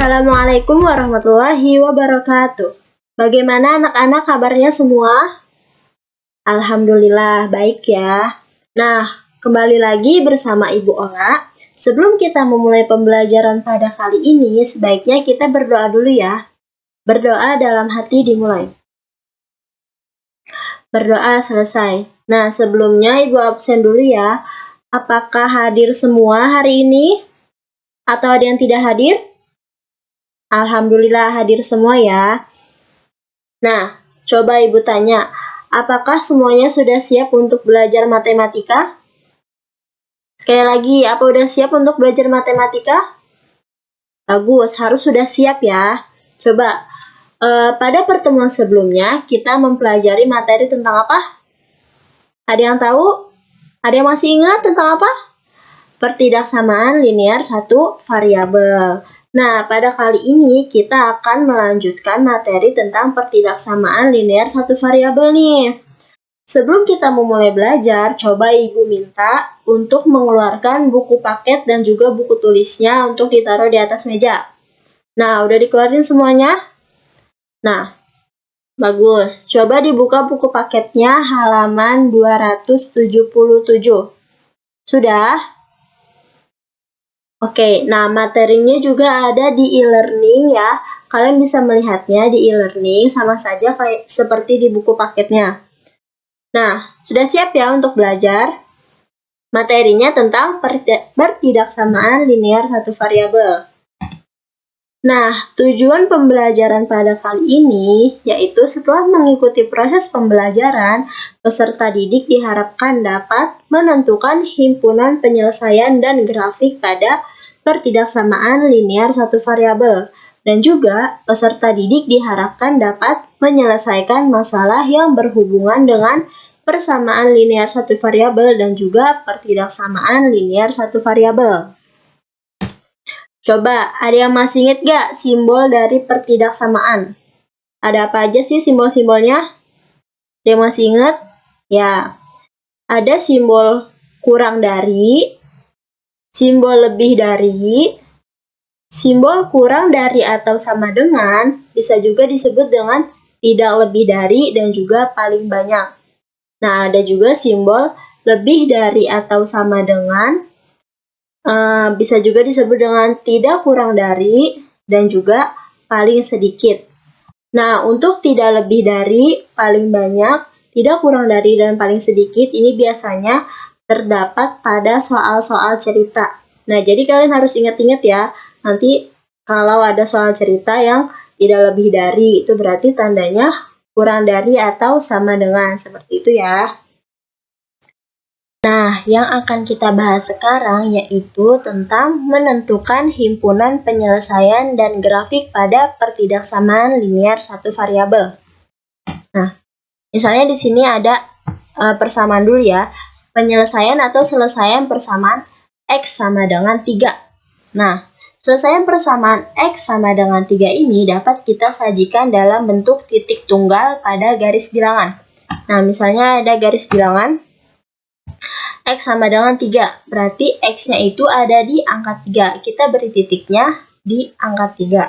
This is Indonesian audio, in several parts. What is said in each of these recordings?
Assalamualaikum warahmatullahi wabarakatuh. Bagaimana anak-anak kabarnya semua? Alhamdulillah baik ya. Nah, kembali lagi bersama Ibu Ola. Sebelum kita memulai pembelajaran pada kali ini, sebaiknya kita berdoa dulu ya. Berdoa dalam hati dimulai. Berdoa selesai. Nah, sebelumnya Ibu absen dulu ya. Apakah hadir semua hari ini? Atau ada yang tidak hadir? Alhamdulillah hadir semua ya. Nah, coba Ibu tanya, apakah semuanya sudah siap untuk belajar matematika? Sekali lagi, apa udah siap untuk belajar matematika? Bagus, harus sudah siap ya. Coba, pada pertemuan sebelumnya kita mempelajari materi tentang apa? Ada yang tahu? Ada yang masih ingat tentang apa? Pertidaksamaan linear satu variabel. Nah, pada kali ini kita akan melanjutkan materi tentang pertidaksamaan linear satu variabel nih. Sebelum kita memulai belajar, coba Ibu minta untuk mengeluarkan buku paket dan juga buku tulisnya untuk ditaruh di atas meja. Nah, udah dikeluarin semuanya? Nah, bagus. Coba dibuka buku paketnya halaman 277. Sudah? Oke, nah materinya juga ada di e-learning ya. Kalian bisa melihatnya di e-learning sama saja kayak seperti di buku paketnya. Nah, sudah siap ya untuk belajar? Materinya tentang pertidaksamaan linear satu variabel. Nah, tujuan pembelajaran pada kali ini yaitu setelah mengikuti proses pembelajaran, peserta didik diharapkan dapat menentukan himpunan penyelesaian dan grafik pada pertidaksamaan linear satu variabel. Dan juga peserta didik diharapkan dapat menyelesaikan masalah yang berhubungan dengan persamaan linear satu variabel dan juga pertidaksamaan linear satu variabel. Coba, ada yang masih ingat gak simbol dari pertidaksamaan? Ada apa aja sih simbol-simbolnya? Ada yang masih ingat? Ya, ada simbol kurang dari, simbol lebih dari, simbol kurang dari atau sama dengan, bisa juga disebut dengan tidak lebih dari dan juga paling banyak. Nah, ada juga simbol lebih dari atau sama dengan, bisa juga disebut dengan tidak kurang dari dan juga paling sedikit. Nah, untuk tidak lebih dari, paling banyak, tidak kurang dari, dan paling sedikit, ini biasanya terdapat pada soal-soal cerita. Nah, jadi kalian harus ingat-ingat ya, nanti kalau ada soal cerita yang tidak lebih dari, itu berarti tandanya kurang dari atau sama dengan, seperti itu ya. Nah, yang akan kita bahas sekarang yaitu tentang menentukan himpunan penyelesaian dan grafik pada pertidaksamaan linear satu variabel. Nah, misalnya di sini ada persamaan dulu ya, penyelesaian atau selesaian persamaan X sama dengan 3. Nah, selesaian persamaan X sama dengan 3 ini dapat kita sajikan dalam bentuk titik tunggal pada garis bilangan. Nah, misalnya ada garis bilangan X sama dengan 3, berarti X-nya itu ada di angka 3. Kita beri titiknya di angka 3.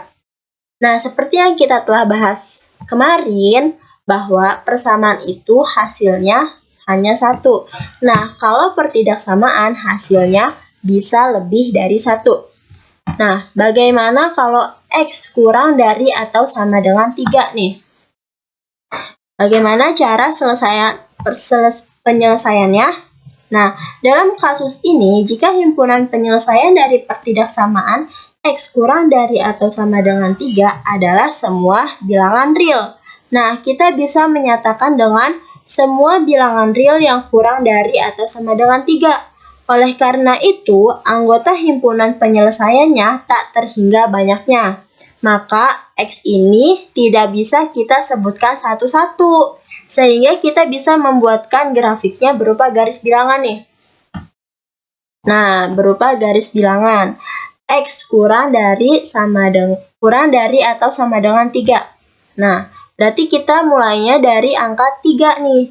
Nah, seperti yang kita telah bahas kemarin, bahwa persamaan itu hasilnya hanya 1. Nah, kalau pertidaksamaan hasilnya bisa lebih dari 1. Nah, bagaimana kalau X kurang dari atau sama dengan 3 nih? Bagaimana cara penyelesaiannya? Nah, dalam kasus ini, jika himpunan penyelesaian dari pertidaksamaan X kurang dari atau sama dengan 3 adalah semua bilangan real. Nah, kita bisa menyatakan dengan semua bilangan real yang kurang dari atau sama dengan 3. Oleh karena itu, anggota himpunan penyelesaiannya tak terhingga banyaknya. Maka, X ini tidak bisa kita sebutkan satu-satu. Sehingga kita bisa membuatkan grafiknya berupa garis bilangan nih. Nah, berupa garis bilangan. X kurang dari atau sama dengan 3. Nah, berarti kita mulainya dari angka 3 nih.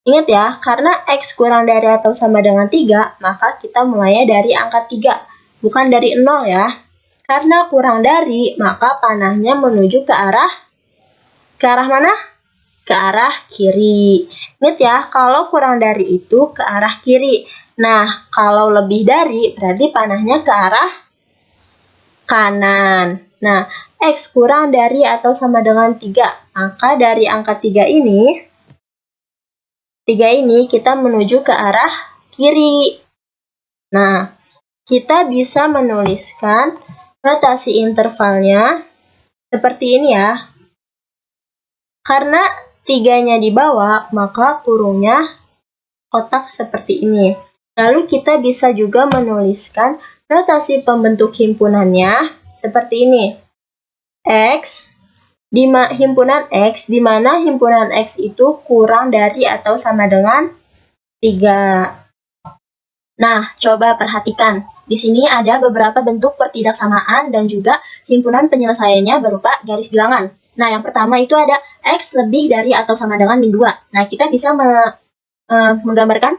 Ingat ya, karena X kurang dari atau sama dengan 3, maka kita mulainya dari angka 3. Bukan dari 0 ya. Karena kurang dari, maka panahnya menuju ke arah mana? Ke arah kiri. Ingat ya, kalau kurang dari itu ke arah kiri. Nah, kalau lebih dari, berarti panahnya ke arah kanan. Nah, X kurang dari atau sama dengan 3. Maka dari angka 3 ini kita menuju ke arah kiri. Nah, kita bisa menuliskan notasi intervalnya seperti ini ya. Karena 3-nya di bawah, maka kurungnya kotak seperti ini. Lalu kita bisa juga menuliskan notasi pembentuk himpunannya seperti ini. X di himpunan X, di mana himpunan X itu kurang dari atau sama dengan 3. Nah, coba perhatikan. Di sini ada beberapa bentuk pertidaksamaan dan juga himpunan penyelesaiannya berupa garis bilangan. Nah, yang pertama itu ada X lebih dari atau sama dengan min 2. Nah, kita bisa menggambarkan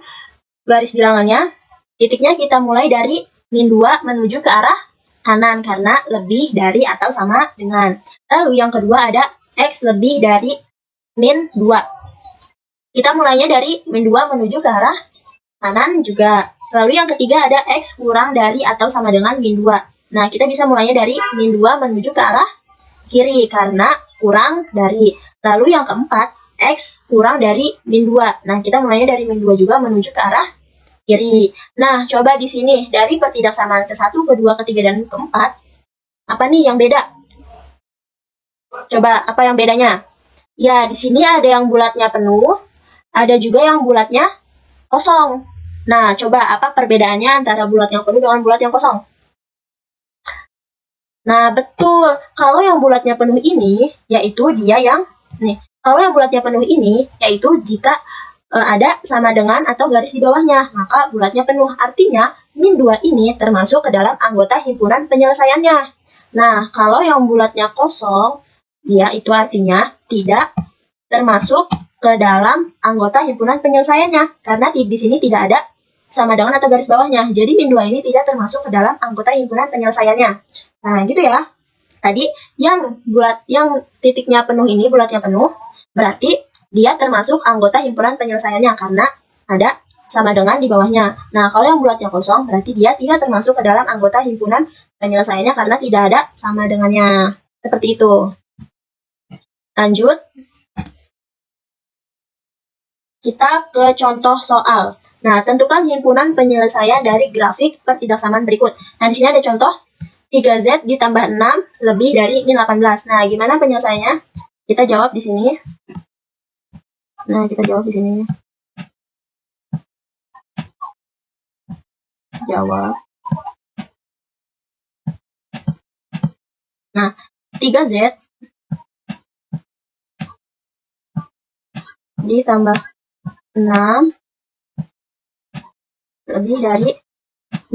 garis bilangannya. Titiknya kita mulai dari min 2 menuju ke arah kanan karena lebih dari atau sama dengan. Lalu yang kedua ada X lebih dari min 2. Kita mulainya dari min 2 menuju ke arah kanan juga. Lalu yang ketiga ada X kurang dari atau sama dengan min 2. Nah, kita bisa mulainya dari min 2 menuju ke arah kiri karena kurang dari. Lalu yang keempat, X kurang dari min 2. Nah, kita mulainya dari min 2 juga menuju ke arah kiri. Nah, coba di sini dari pertidaksamaan ke-1, ke-2, ke-3, dan ke-4, apa nih yang beda? Coba, apa yang bedanya? Ya, di sini ada yang bulatnya penuh, ada juga yang bulatnya kosong. Nah, coba apa perbedaannya antara bulat yang penuh dengan bulat yang kosong? Nah, betul. Kalau yang bulatnya penuh ini, yaitu dia yang kalau yang bulatnya penuh ini, yaitu jika ada sama dengan atau garis di bawahnya, maka bulatnya penuh. Artinya, min 2 ini termasuk ke dalam anggota himpunan penyelesaiannya. Nah, kalau yang bulatnya kosong, dia itu artinya tidak termasuk ke dalam anggota himpunan penyelesaiannya. Karena di sini tidak ada sama dengan atau garis bawahnya. Jadi min 2 ini tidak termasuk ke dalam anggota himpunan penyelesaiannya. Nah, gitu ya. Tadi yang titiknya penuh ini, bulatnya penuh, berarti dia termasuk anggota himpunan penyelesaiannya karena ada sama dengan di bawahnya. Nah, kalau yang bulatnya kosong, berarti dia tidak termasuk ke dalam anggota himpunan penyelesaiannya karena tidak ada sama dengannya. Seperti itu. Lanjut. Kita ke contoh soal. Nah, tentukan himpunan penyelesaian dari grafik pertidaksamaan berikut. Nah, di sini ada contoh 3Z ditambah 6 lebih dari min 18. Nah, gimana penyelesaiannya? Kita jawab di sini. Nah, kita jawab di sini. Jawab. Nah, 3Z ditambah 6 lebih dari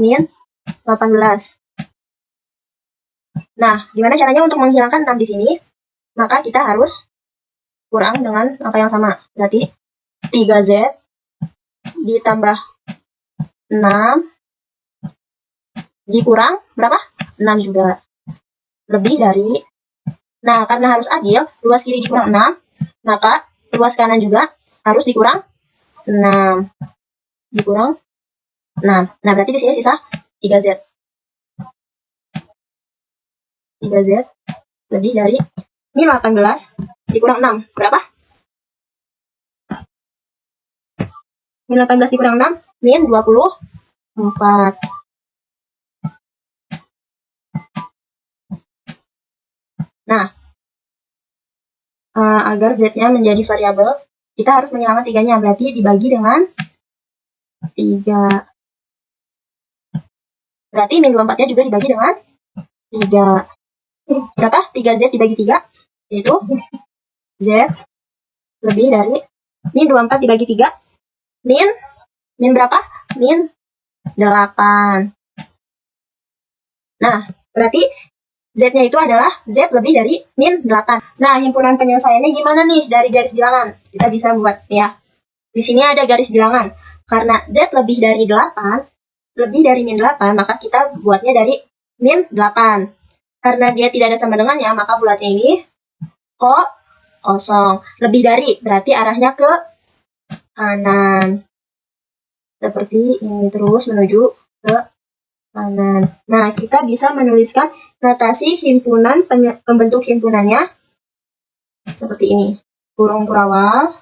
min 18. Nah, gimana caranya untuk menghilangkan 6 di sini? Maka kita harus kurang dengan angka yang sama. Berarti 3Z ditambah 6 dikurang berapa? 6 juga. Lebih dari. Nah, karena harus adil, luas kiri dikurang 6, maka luas kanan juga harus dikurang 6. Dikurang 6. Nah, berarti di sini sisa 3Z. 3Z lebih dari min 18 dikurang 6. Berapa? Min 18 dikurang 6, min 24. Nah, agar Z-nya menjadi variabel, kita harus menghilangkan 3-nya. Berarti dibagi dengan 3. Berarti min 24-nya juga dibagi dengan 3. Berapa? 3Z dibagi 3, yaitu Z lebih dari min 24 dibagi 3, min berapa? Min 8. Nah, berarti Z-nya itu adalah Z lebih dari min 8. Nah, himpunan penyelesaiannya gimana nih dari garis bilangan? Kita bisa buat ya. Di sini ada garis bilangan. Karena Z lebih dari 8, lebih dari min 8, maka kita buatnya dari min 8. Karena dia tidak ada sama dengannya, maka bulatnya ini kosong. Lebih dari, berarti arahnya ke kanan. Seperti ini terus menuju ke kanan. Nah, kita bisa menuliskan notasi himpunan pembentuk himpunannya seperti ini. Kurung kurawal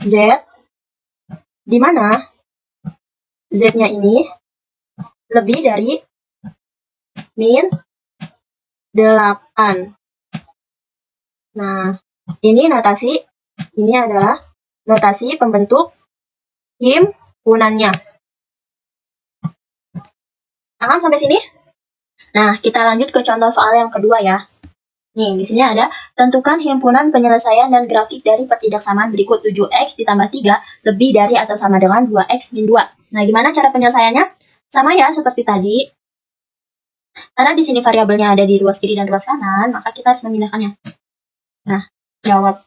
Z, di mana Z-nya ini lebih dari min 8. Nah, ini adalah notasi pembentuk himpunannya. Paham sampai sini? Nah, kita lanjut ke contoh soal yang kedua ya. Nih, di sini ada tentukan himpunan penyelesaian dan grafik dari pertidaksamaan berikut 7x ditambah 3 lebih dari atau sama dengan 2x min 2. Nah, gimana cara penyelesaiannya? Sama ya seperti tadi. Karena di sini variabelnya ada di ruas kiri dan ruas kanan, maka kita harus memindahkannya. Nah, jawab.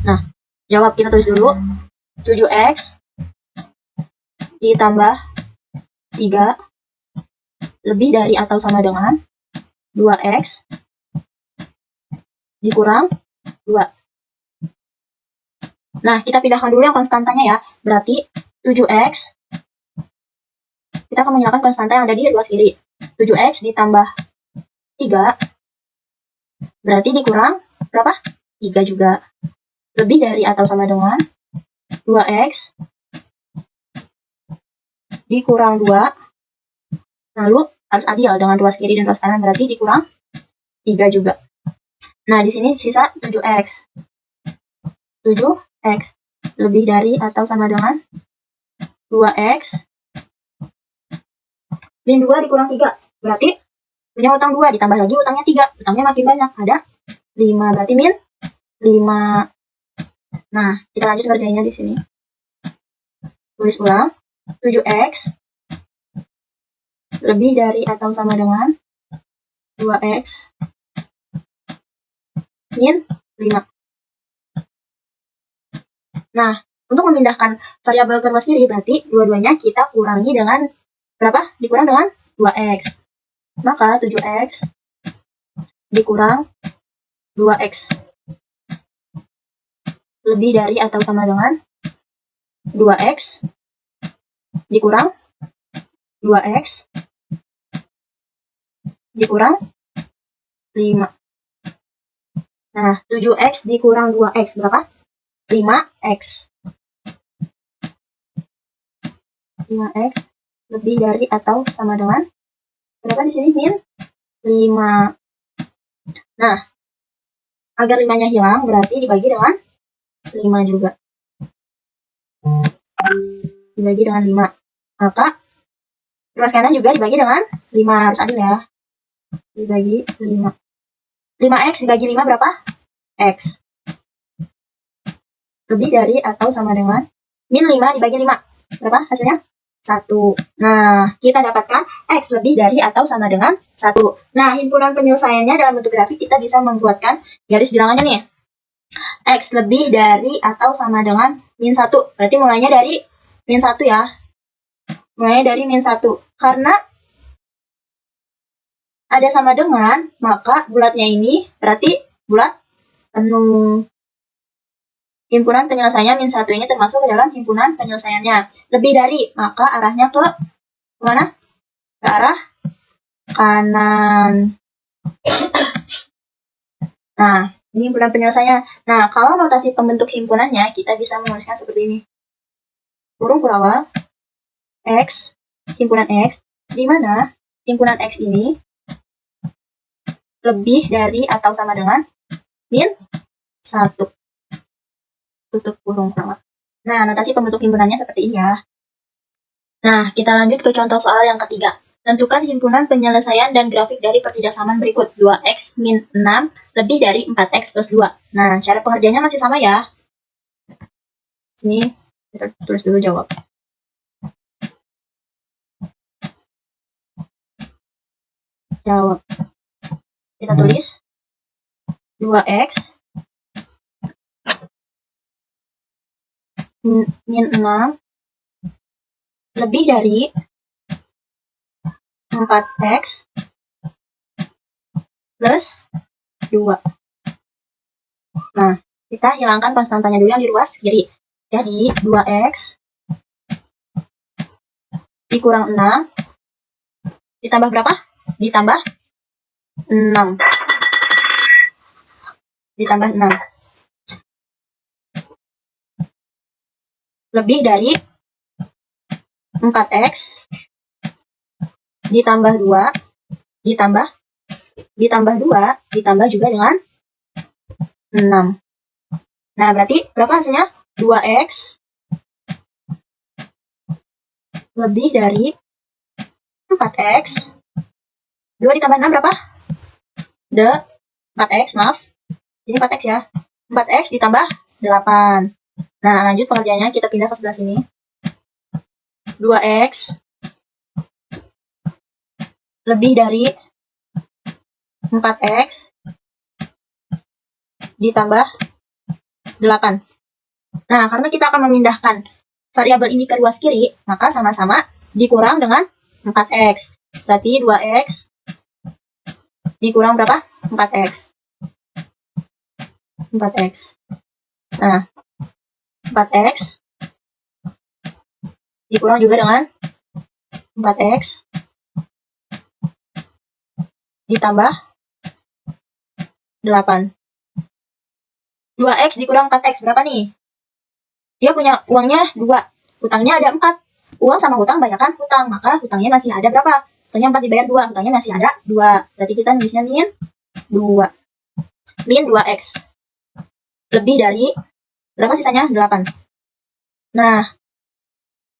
Nah, jawab kita tulis dulu. 7x ditambah 3 lebih dari atau sama dengan 2x dikurang 2. Nah, kita pindahkan dulu yang konstantanya ya. Berarti 7x, kita akan menyalakan konstanta yang ada di ruas kiri. 7x ditambah 3, berarti dikurang berapa? 3 juga. Lebih dari atau sama dengan 2x dikurang 2. Lalu harus adil dengan ruas kiri dan ruas kanan, berarti dikurang 3 juga. Nah, di sini sisa 7x. 7x lebih dari atau sama dengan 2x min 2 dikurang 3. Berarti punya utang 2, ditambah lagi utangnya 3. Utangnya makin banyak, ada 5. Berarti min 5. Nah, kita lanjut ngerjainnya di sini. Tulis ulang. 7x lebih dari atau sama dengan 2x min 5. Nah, untuk memindahkan variabel ke ruas kiri, berarti dua-duanya kita kurangi dengan berapa? Dikurang dengan 2x. Maka 7x dikurang 2x lebih dari atau sama dengan 2x dikurang 2x dikurang 5. Nah, 7x dikurang 2x berapa? 5x. 5x lebih dari atau sama dengan berapa di sini? Min 5. Nah, agar 5-nya hilang berarti dibagi dengan 5 juga. Dibagi dengan 5. Maka ruas kanan juga dibagi dengan 5, harus adil ya. Dibagi 5. 5x dibagi 5 berapa? X. Lebih dari atau sama dengan min 5 dibagi 5. Berapa hasilnya? 1. Nah, kita dapatkan X lebih dari atau sama dengan 1. Nah, himpunan penyelesaiannya dalam bentuk grafik kita bisa membuatkan garis bilangannya nih. X lebih dari atau sama dengan min 1. Berarti mulainya dari min 1 ya. Mulainya dari min 1. Karena ada sama dengan, maka bulatnya ini berarti bulat penuh. Himpunan penyelesaiannya min 1 ini termasuk ke dalam himpunan penyelesaiannya. Lebih dari, maka arahnya ke mana? Ke arah kanan. Nah, ini himpunan penyelesaiannya. Nah, kalau notasi pembentuk himpunannya, kita bisa menuliskan seperti ini. Kurung kurawal X, himpunan X, di mana himpunan X ini lebih dari atau sama dengan min 1. Tutup kurung kurawal. Nah, notasi pembentuk himpunannya seperti ini ya. Nah, kita lanjut ke contoh soal yang ketiga. Tentukan himpunan penyelesaian dan grafik dari pertidaksamaan berikut. 2x min 6 lebih dari 4x plus 2. Nah, cara pengerjaannya masih sama ya. Sini, kita tulis dulu jawab. Jawab. Kita tulis 2x min 6 lebih dari 4x plus 2. Nah, kita hilangkan konstantanya dulu yang di ruas kiri. Jadi 2x dikurang 6 ditambah berapa? Ditambah 6. Ditambah 6. Lebih dari 4x ditambah 2 ditambah 2 ditambah juga dengan 6. Nah, berarti berapa hasilnya? 2x lebih dari 4x. 2 ditambah 6 berapa? 4x, maaf. Ini 4x ya. 4x ditambah 8. Nah, lanjut pengerjaannya. Kita pindah ke sebelah sini. 2x lebih dari 4x ditambah 8. Nah, karena kita akan memindahkan variabel ini ke ruas kiri, maka sama-sama dikurang dengan 4x. Berarti 2x dikurang berapa? 4x. 4x. Nah, 4x dikurang juga dengan 4x ditambah 8. 2x dikurang 4x berapa nih? Dia punya uangnya 2, hutangnya ada 4. Uang sama hutang banyakkan hutang, maka hutangnya masih ada berapa? Hutangnya 4 dibayar 2, hutangnya masih ada 2. Berarti kita nulisnya min 2. Min 2x. Lebih dari, berapa sisanya? 8. Nah,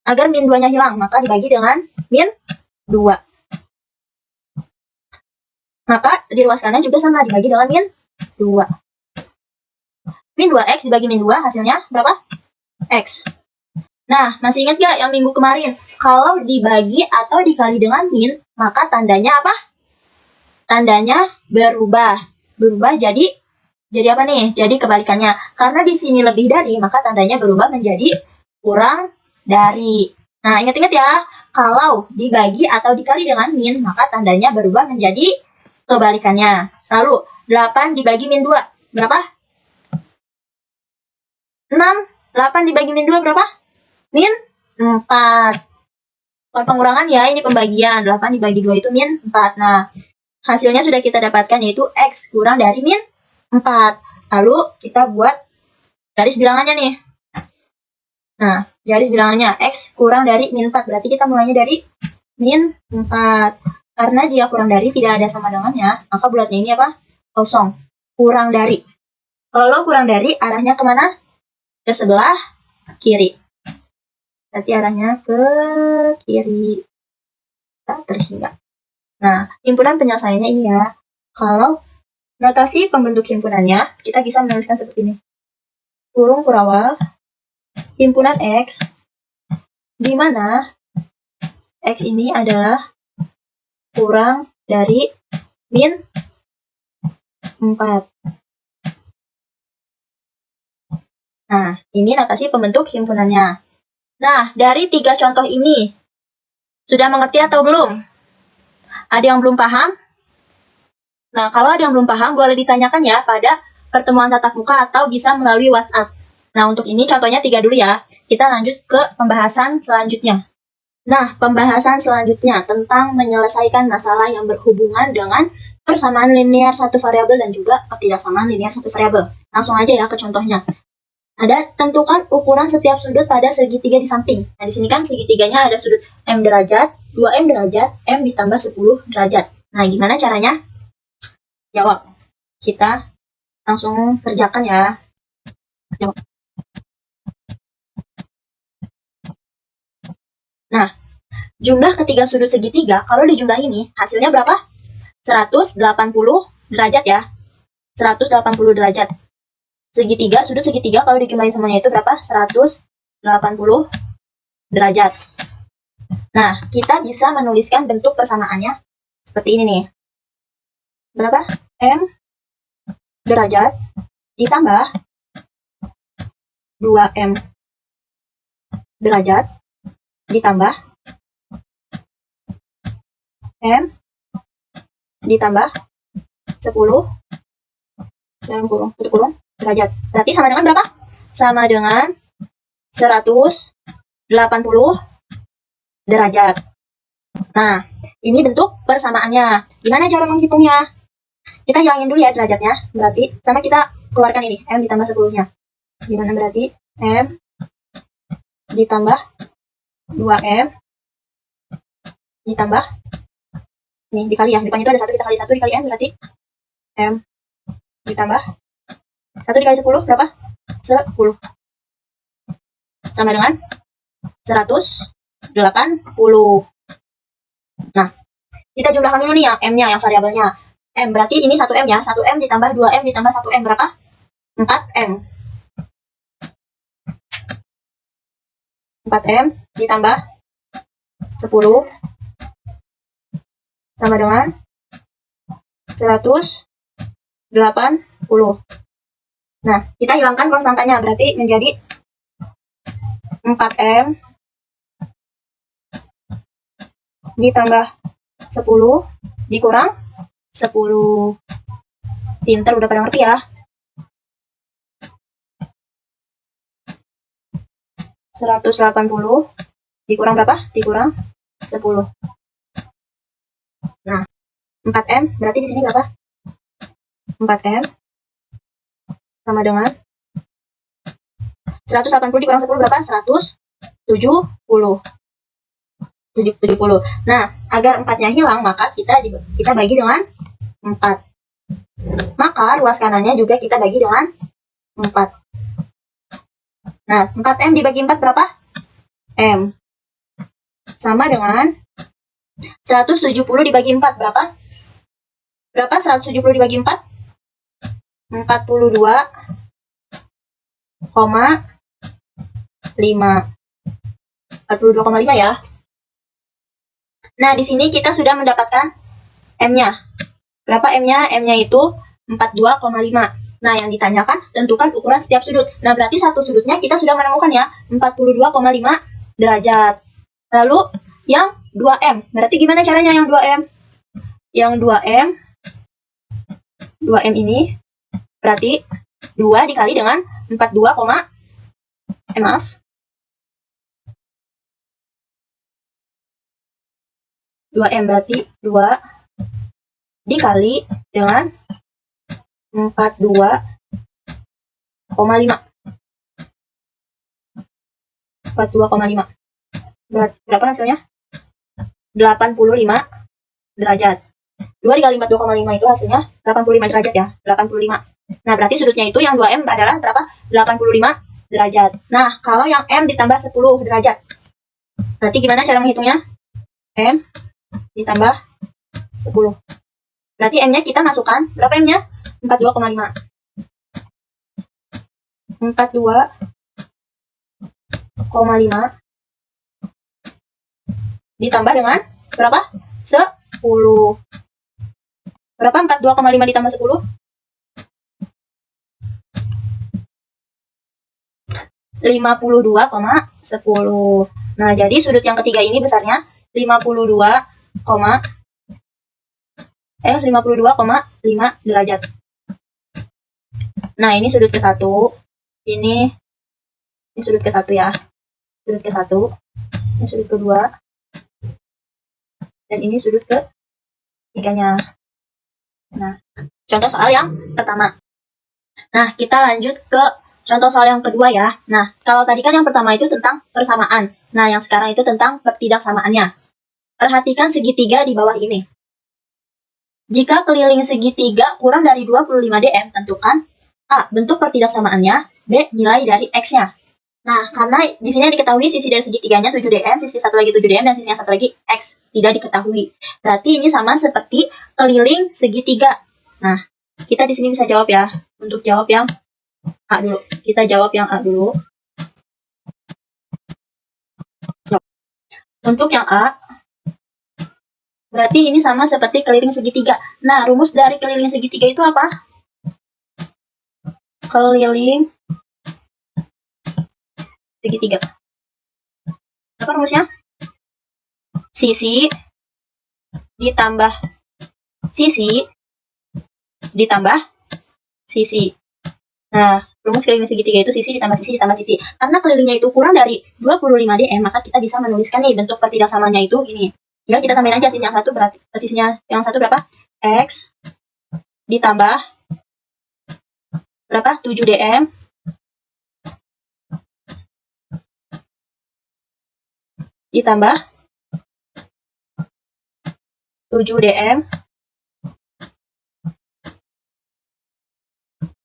agar min 2-nya hilang, maka dibagi dengan min 2. Maka di ruas kanan juga sama, dibagi dengan min 2. Min 2x dibagi min 2, hasilnya berapa? X. Nah, masih ingat gak yang minggu kemarin? Kalau dibagi atau dikali dengan min, maka tandanya apa? Tandanya berubah. Berubah jadi apa nih? Jadi kebalikannya. Karena di sini lebih dari, maka tandanya berubah menjadi kurang dari. Nah, ingat-ingat ya. Kalau dibagi atau dikali dengan min, maka tandanya berubah menjadi kebalikannya. Lalu, 8 dibagi min 2. Berapa? 6. 8 dibagi min 2 berapa? Min 4. Kalau pengurangan ya, ini pembagian. 8 dibagi 2 itu min 4. Nah, hasilnya sudah kita dapatkan yaitu X kurang dari min 4. Lalu kita buat garis bilangannya nih. Nah, garis bilangannya X kurang dari min 4. Berarti kita mulainya dari min 4. Karena dia kurang dari, tidak ada sama dengannya, maka bulatnya ini apa? Kosong. Kurang dari. Kalau kurang dari, arahnya kemana? Ke sebelah kiri. Berarti arahnya ke kiri. Tak terhingga. Nah, himpunan penyelesaiannya ini ya. Kalau notasi pembentuk himpunannya, kita bisa menuliskan seperti ini. Kurung kurawal, himpunan X, di mana X ini adalah kurang dari min 4. Nah, ini notasi pembentuk himpunannya. Nah, dari 3 contoh ini, sudah mengerti atau belum? Ada yang belum paham? Nah, kalau ada yang belum paham, boleh ditanyakan ya pada pertemuan tatap muka atau bisa melalui WhatsApp. Nah, untuk ini contohnya 3 dulu ya. Kita lanjut ke pembahasan selanjutnya. Nah, pembahasan selanjutnya tentang menyelesaikan masalah yang berhubungan dengan persamaan linear satu variabel dan juga ketidaksamaan linear satu variabel. Langsung aja ya ke contohnya. Ada tentukan ukuran setiap sudut pada segitiga di samping. Nah, di sini kan segitiganya ada sudut M derajat, 2M derajat, M ditambah 10 derajat. Nah, gimana caranya? Jawab. Kita langsung kerjakan ya. Jawab. Nah, jumlah ketiga sudut segitiga, kalau dijumlah ini, hasilnya berapa? 180 derajat ya. 180 derajat. Segitiga, sudut segitiga kalau dijumlahin semuanya itu berapa? 180 derajat. Nah, kita bisa menuliskan bentuk persamaannya seperti ini nih. Berapa? M derajat ditambah 2M derajat ditambah M ditambah 10 dalam kurung, tutup kurung, derajat. Berarti sama dengan berapa? Sama dengan 180 derajat. Nah, ini bentuk persamaannya. Gimana cara menghitungnya? Kita hilangin dulu ya derajatnya. Berarti sama kita keluarkan ini, M ditambah 10-nya. Gimana berarti? M ditambah 2M ditambah, ini dikali ya, depannya itu ada 1, kita kali 1 dikali M, berarti M ditambah 1 dikali 10 berapa? 10. Sama dengan 180. Nah, kita jumlahkan dulu nih yang M-nya, yang variabelnya. M berarti ini 1M ya, 1M ditambah 2M ditambah 1M berapa? 4M. 4M ditambah 10 sama dengan 180. Nah, kita hilangkan konstantanya, berarti menjadi 4M ditambah 10 dikurang 10. Pinter, udah pada ngerti ya. 180 dikurang berapa? Dikurang 10. Nah, 4M berarti di sini berapa? 4M sama dengan 180 dikurang 10 berapa? 170. 70. Nah, agar 4-nya hilang, maka kita bagi dengan 4. Maka ruas kanannya juga kita bagi dengan 4. Nah, 4M dibagi 4 berapa? M. Sama dengan 170 dibagi 4 berapa? Berapa 170 dibagi 4? 42,5. 42,5 ya. Nah, di sini kita sudah mendapatkan M-nya. Berapa M-nya? M-nya itu 42,5. Nah, yang ditanyakan, tentukan ukuran setiap sudut. Nah, berarti satu sudutnya kita sudah menemukan ya, 42,5 derajat. Lalu, yang 2M. Berarti gimana caranya yang 2M? Yang 2M ini, berarti 2 dikali dengan 2M berarti 2 dikali dengan 42,5. 42,5. Berapa hasilnya? 85 derajat. 2 dikali 42,5 itu hasilnya 85 derajat ya. 85. Nah, berarti sudutnya itu yang 2M adalah berapa? 85 derajat. Nah, kalau yang M ditambah 10 derajat. Berarti gimana cara menghitungnya? M ditambah 10. Berarti M-nya kita masukkan. Berapa M-nya? 42,5. 42,5 ditambah dengan berapa? 10. Berapa 42,5 ditambah 10? 52,10. Nah, jadi sudut yang ketiga ini besarnya 52,5 derajat. Nah, ini sudut ke-1. Ini sudut ke-1 ya. Sudut ke-1. Ini sudut ke-2. Dan ini sudut ke-3-nya. Nah, contoh soal yang pertama. Nah, kita lanjut ke contoh soal yang kedua ya. Nah, kalau tadi kan yang pertama itu tentang persamaan. Nah, yang sekarang itu tentang pertidaksamaannya. Perhatikan segitiga di bawah ini. Jika keliling segitiga kurang dari 25 dm, tentukan A. Bentuk pertidaksamaannya, B. Nilai dari X-nya. Nah, karena di sini diketahui sisi dari segitiganya 7 dm, sisi satu lagi 7 dm, dan sisi yang satu lagi X. Tidak diketahui. Berarti ini sama seperti keliling segitiga. Nah, kita di sini bisa jawab ya. Untuk jawab yang A dulu. Kita jawab yang A dulu. Untuk yang A, berarti ini sama seperti keliling segitiga. Nah, rumus dari keliling segitiga itu apa? keliling segitiga. Apa rumusnya? Sisi ditambah sisi ditambah sisi. Nah, rumus keliling segitiga itu sisi ditambah sisi ditambah sisi. Karena kelilingnya itu kurang dari 25 dm, maka kita bisa menuliskan nih bentuk pertidaksamaannya itu gini. Tinggal kita tambahin aja sisi yang satu berarti sisinya yang satu berapa? X ditambah berapa? 7 dm ditambah 7 dm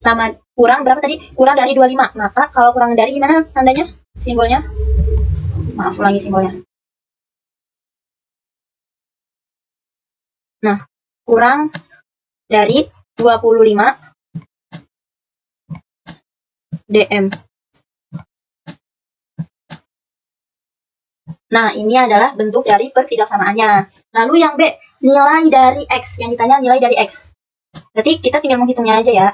sama kurang berapa tadi? Kurang dari 25. Maka kalau kurang dari gimana tandanya? Simbolnya? Maaf, ulangi simbolnya. Nah, kurang dari 25 dm. Nah, ini adalah bentuk dari pertidaksamaannya. Lalu yang B, nilai dari X. Yang ditanya nilai dari X. Berarti kita tinggal menghitungnya aja ya.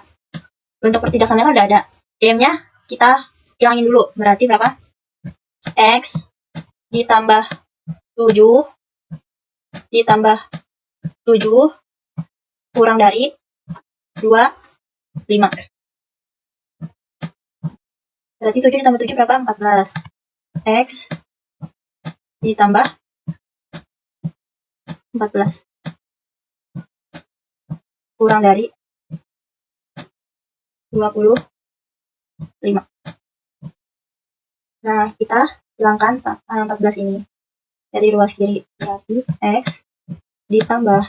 Bentuk pertidaksamaannya kan udah ada. DM-nya kita hilangin dulu. Berarti berapa? X ditambah 7 ditambah 7 kurang dari 25. Berarti 7 ditambah 7 berapa? 14. X ditambah 14 kurang dari 25. Nah, kita hilangkan 14 ini dari ruas kiri. Berarti X ditambah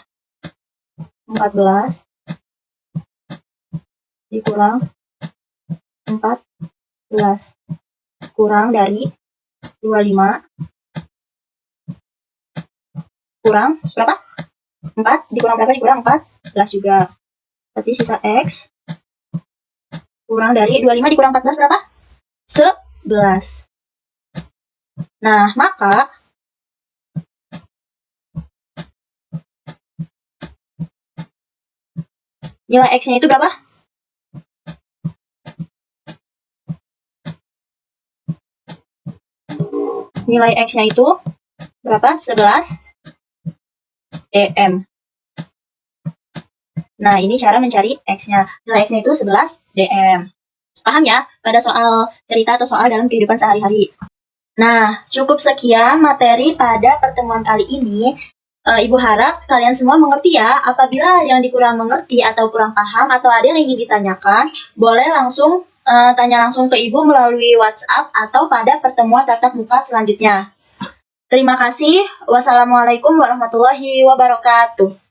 14 dikurang 14 kurang dari 25 kurang berapa? 4 dikurang berapa? Dikurang 14 juga. Berarti sisa X kurang dari 25 dikurang 14 berapa? 11. Nah, maka nilai X-nya itu berapa? Nilai X-nya itu berapa? 11 dm. Nah, ini cara mencari X-nya. Nilai X-nya itu 11 dm. Paham ya? Pada soal cerita atau soal dalam kehidupan sehari-hari. Nah, cukup sekian materi pada pertemuan kali ini. Ibu harap kalian semua mengerti ya. Apabila yang dikurang mengerti atau kurang paham atau ada yang ingin ditanyakan, boleh langsung tanya langsung ke Ibu melalui WhatsApp atau pada pertemuan tatap muka selanjutnya. Terima kasih. Wassalamualaikum warahmatullahi wabarakatuh.